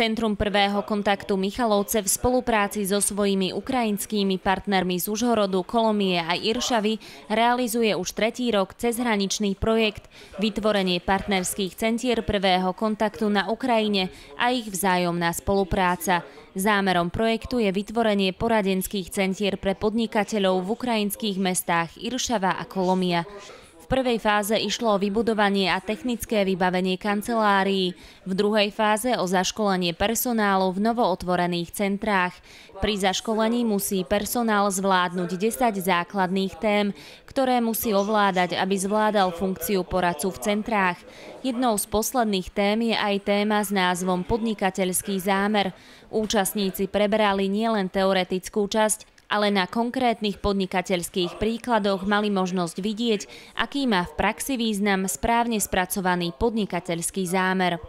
Centrum prvého kontaktu Michalovce v spolupráci so svojimi ukrajinskými partnermi z Užhorodu, Kolomie a Iršavy realizuje už 3. rok cezhraničný projekt vytvorenie partnerských centier prvého kontaktu na Ukrajine a ich vzájomná spolupráca. Zámerom projektu je vytvorenie poradenských centier pre podnikateľov v ukrajinských mestách Iršava a Kolomia. V prvej fáze išlo o vybudovanie a technické vybavenie kancelárií, v druhej fáze o zaškolenie personálu v novootvorených centrách. Pri zaškolení musí personál zvládnuť 10 základných tém, ktoré musí ovládať, aby zvládal funkciu poradcu v centrách. Jednou z posledných tém je aj téma s názvom Podnikateľský zámer. Účastníci prebrali nielen teoretickú časť, ale na konkrétnych podnikateľských príkladoch mali možnosť vidieť, aký má v praxi význam správne spracovaný podnikateľský zámer.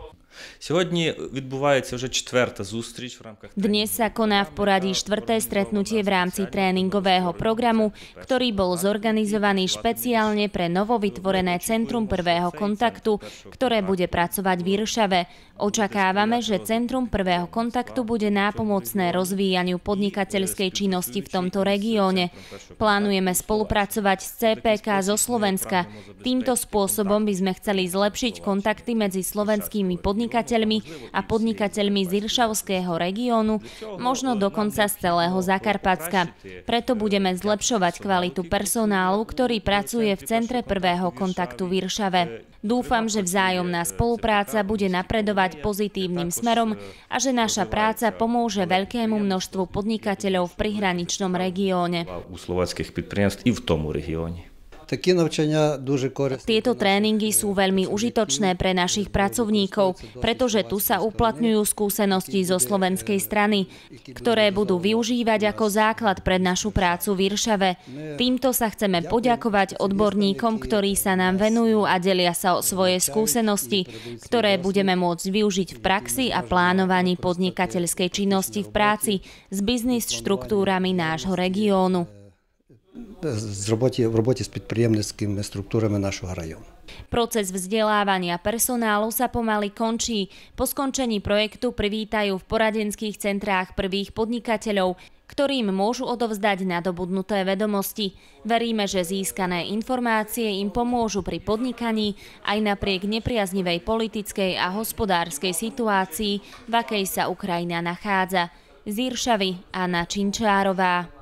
Dnes sa koná v poradí 4. stretnutie v rámci tréningového programu, ktorý bol zorganizovaný špeciálne pre novovytvorené Centrum prvého kontaktu, ktoré bude pracovať v Iršave. Očakávame, že Centrum prvého kontaktu bude nápomocné rozvíjaniu podnikateľskej činnosti v tomto regióne. Plánujeme spolupracovať s CPK zo Slovenska. Týmto spôsobom by sme chceli zlepšiť kontakty medzi slovenskými podnikateľmi a podnikateľmi z Iršavského regiónu, možno dokonca z celého Zakarpatska. Preto budeme zlepšovať kvalitu personálu, ktorý pracuje v Centre prvého kontaktu v Iršave. Dúfam, že vzájomná spolupráca bude napredovať pozitívnym smerom a že naša práca pomôže veľkému množstvu podnikateľov v prihraničnom regióne. Tieto tréningy sú veľmi užitočné pre našich pracovníkov, pretože tu sa uplatňujú skúsenosti zo slovenskej strany, ktoré budú využívať ako základ pre našu prácu v Iršave. Týmto sa chceme poďakovať odborníkom, ktorí sa nám venujú a delia sa o svoje skúsenosti, ktoré budeme môcť využiť v praxi a plánovaní podnikateľskej činnosti v práci s biznis štruktúrami nášho regiónu. В роботі з підприємницькими структурами нашого району. Proces vzdelávania personálu sa pomaly končí. Po skončení projektu privítajú v poradenských centrách prvých podnikateľov, ktorým môžu odovzdať nadobudnuté vedomosti. Veríme, že získané informácie im pomôžu pri podnikaní aj napriek nepriaznivej politickej a hospodárskej situácii, v akej sa Ukrajina nachádza. Z Iršavy Anna Činčárová.